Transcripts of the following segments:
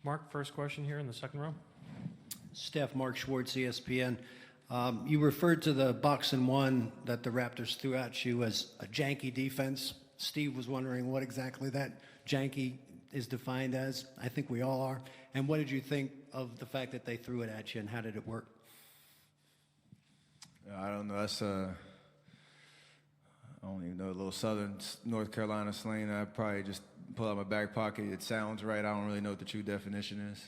Mark, first question here in the second row. Steph, Mark Schwartz, ESPN. You referred to the boxing one that the Raptors threw at you as a janky defense. Steve was wondering what exactly that janky is defined as. I think we all are. And what did you think of the fact that they threw it at you, and how did it work? I don't know. That's I don't even know, a little Southern North Carolina slang. I probably just pull out my back pocket. It sounds right. I don't really know what the true definition is.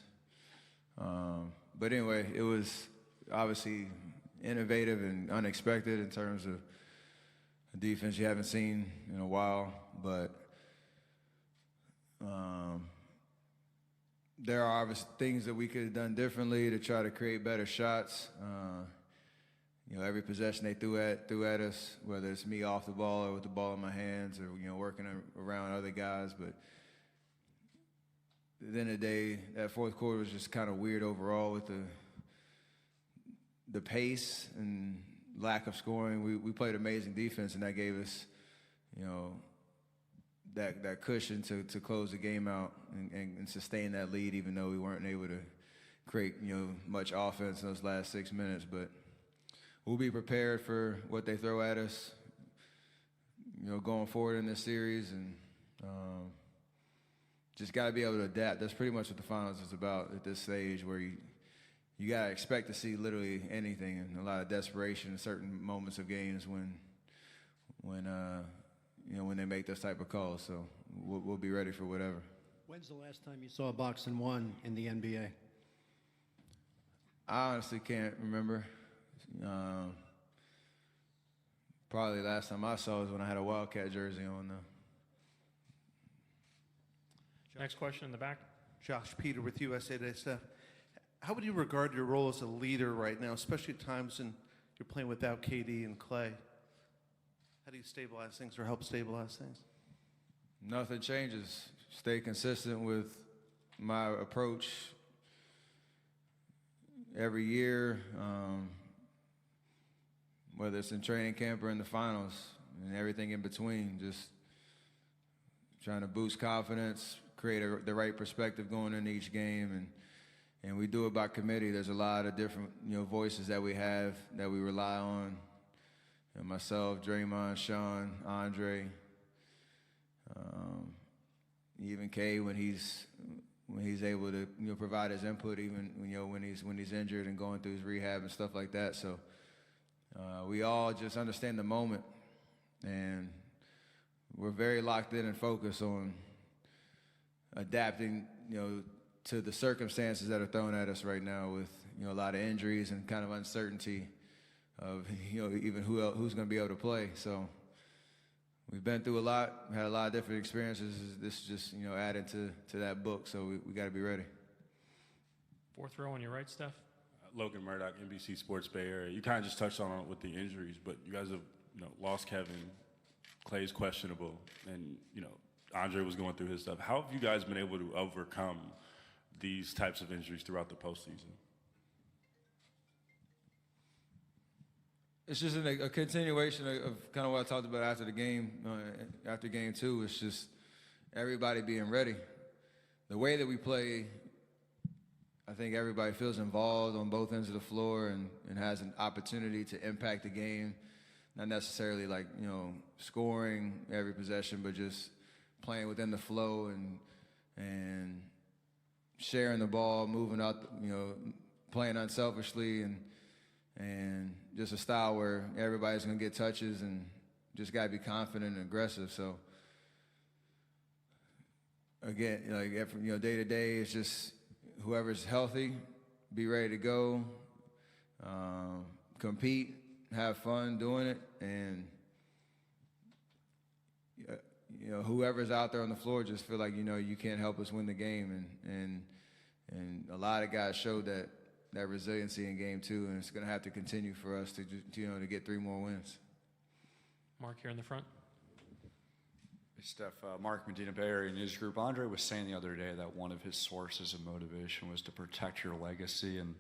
But anyway, it was obviously innovative and unexpected in terms of a defense you haven't seen in a while. But there are obviously things that we could have done differently to try to create better shots. You know, every possession they threw at us, whether it's me off the ball or with the ball in my hands, or working around other guys. But at the end of the day, that fourth quarter was just kind of weird overall with the pace and lack of scoring. We played amazing defense, and that gave us, that cushion to close the game out and sustain that lead, even though we weren't able to create much offense in those last 6 minutes. But we'll be prepared for what they throw at us, going forward in this series, and just got to be able to adapt. That's pretty much what the finals is about at this stage, where you got to expect to see literally anything, and a lot of desperation in certain moments of games when they make those type of calls. So we'll be ready for whatever. When's the last time you saw a boxing one in the NBA? I honestly can't remember. Probably the last time I saw was when I had a Wildcat jersey on, though. Next question in the back. Josh Peter with USA Today. Steph, how would you regard your role as a leader right now, especially at times when you're playing without KD and Clay? How do you stabilize things or help stabilize things? Nothing changes. Stay consistent with my approach every year, whether it's in training camp or in the finals and everything in between. Just trying to boost confidence, create the right perspective going into each game, and we do it by committee. There's a lot of different voices that we have that we rely on. Myself, Draymond, Sean, Andre, even Kay when he's able to provide his input, even when he's injured and going through his rehab and stuff like that. So we all just understand the moment, and we're very locked in and focused on adapting to the circumstances that are thrown at us right now, with a lot of injuries and kind of uncertainty of even who's going to be able to play. So we've been through a lot, had a lot of different experiences. This is just added to that book, so we got to be ready. Fourth row on your right, Steph. Logan Murdoch, NBC Sports Bay Area. You kind of just touched on it with the injuries, but you guys have lost Kevin. Clay's questionable, and Andre was going through his stuff. How have you guys been able to overcome these types of injuries throughout the postseason? It's just a continuation of kind of what I talked about after the game, after game two. It's just everybody being ready. The way that we play, I think everybody feels involved on both ends of the floor and has an opportunity to impact the game. Not necessarily like, scoring every possession, but just playing within the flow and sharing the ball, moving out, playing unselfishly, and just a style where everybody's going to get touches and just got to be confident and aggressive. So, again, day to day, it's just whoever's healthy, be ready to go, compete, have fun doing it, and whoever's out there on the floor just feel like you can't help us win the game, and a lot of guys showed that resiliency in game two, and it's going to have to continue for us to get 3 more wins. Mark here in the front. Hey, Steph, Mark Medina, Bay Area News Group. Andre was saying the other day that one of his sources of motivation was to protect your legacy, and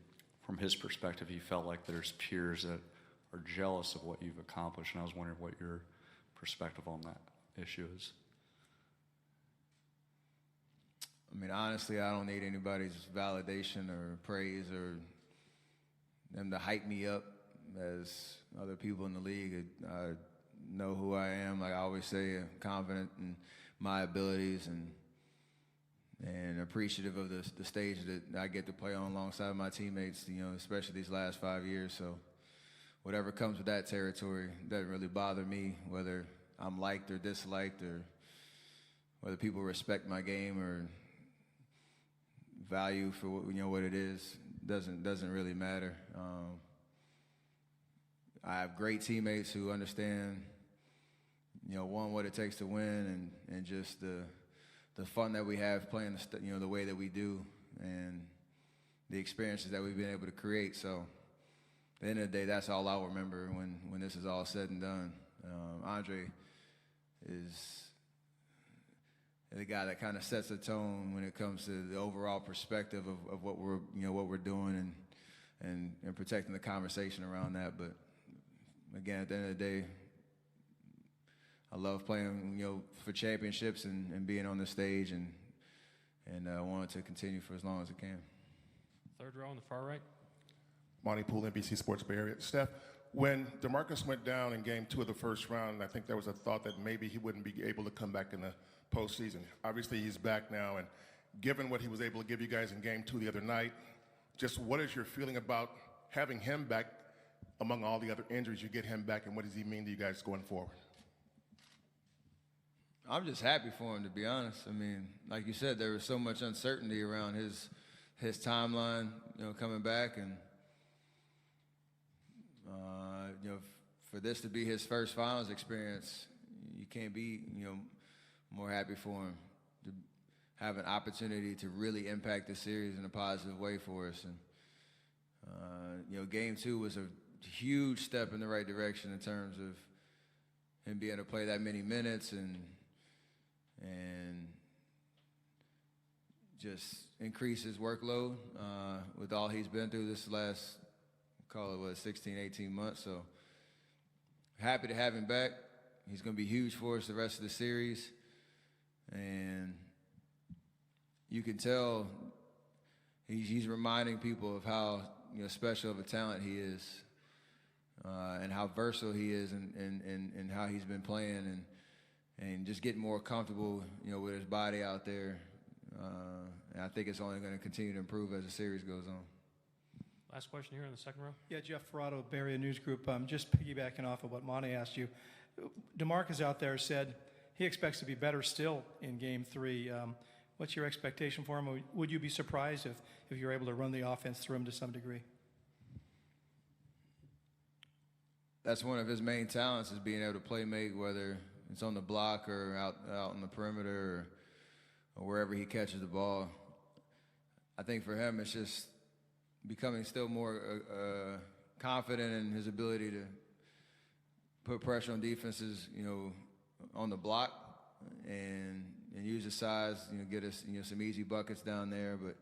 from his perspective, he felt like there's peers that are jealous of what you've accomplished, and I was wondering what your perspective on that issue is. I mean, honestly, I don't need anybody's validation or praise or them to hype me up as other people in the league. I know who I am. Like I always say, I'm confident in my abilities and appreciative of the stage that I get to play on alongside my teammates, you know, especially these last 5 years. So whatever comes with that territory doesn't really bother me, whether I'm liked or disliked or whether people respect my game or value for what, you know, what it is. Doesn't really matter. I have great teammates who understand, you know, one, what it takes to win and just the fun that we have playing, you know, the way that we do and the experiences that we've been able to create. So at the end of the day, that's all I'll remember when this is all said and done. Andre is the guy that kind of sets the tone when it comes to the overall perspective of what we're, you know, what we're doing and protecting the conversation around that. But again, at the end of the day, I love playing, you know, for championships and being on the stage and I want it to continue for as long as it can. Third row on the far right. Monty Poole, NBC Sports Bay Area. Steph, when DeMarcus went down in Game 2 of the first round, I think there was a thought that maybe he wouldn't be able to come back in the postseason. Obviously, he's back now, and given what he was able to give you guys in Game 2 the other night, just what is your feeling about having him back among all the other injuries? You get him back, and what does he mean to you guys going forward? I'm just happy for him, to be honest. I mean, like you said, there was so much uncertainty around his timeline, you know, coming back, and you know, for this to be his first finals experience, you can't be, you know, more happy for him to have an opportunity to really impact the series in a positive way for us. And you know, Game 2 was a huge step in the right direction in terms of him being able to play that many minutes and just increase his workload with all he's been through this last, call it what, 16, 18 months. So happy to have him back. He's going to be huge for us the rest of the series. And you can tell he's reminding people of how, you know, special of a talent he is and how versatile he is and how he's been playing and just getting more comfortable, you know, with his body out there. And I think it's only going to continue to improve as the series goes on. Last question here in the second row. Yeah, Jeff Ferrato, Bay Area News Group. Just piggybacking off of what Monty asked you. DeMarcus out there said he expects to be better still in Game 3. What's your expectation for him? Would you be surprised if you're able to run the offense through him to some degree? That's one of his main talents, is being able to play make, whether it's on the block or out on the perimeter or wherever he catches the ball. I think for him, it's just becoming still more confident in his ability to put pressure on defenses, you know, on the block and use his size, you know, get us, you know, some easy buckets down there. But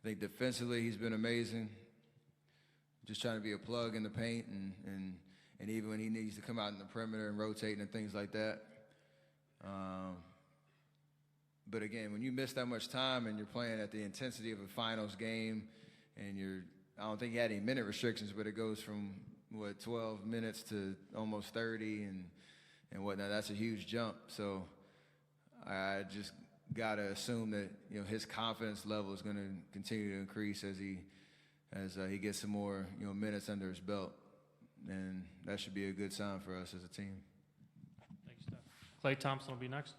I think defensively he's been amazing. Just trying to be a plug in the paint and even when he needs to come out in the perimeter and rotating and things like that. But again, when you miss that much time and you're playing at the intensity of a finals game and I don't think he had any minute restrictions, but it goes from, 12 minutes to almost 30 and whatnot. That's a huge jump. So I just got to assume that, you know, his confidence level is going to continue to increase as he gets some more, you know, minutes under his belt. And that should be a good sign for us as a team. Thanks, Steph. Klay Thompson will be next.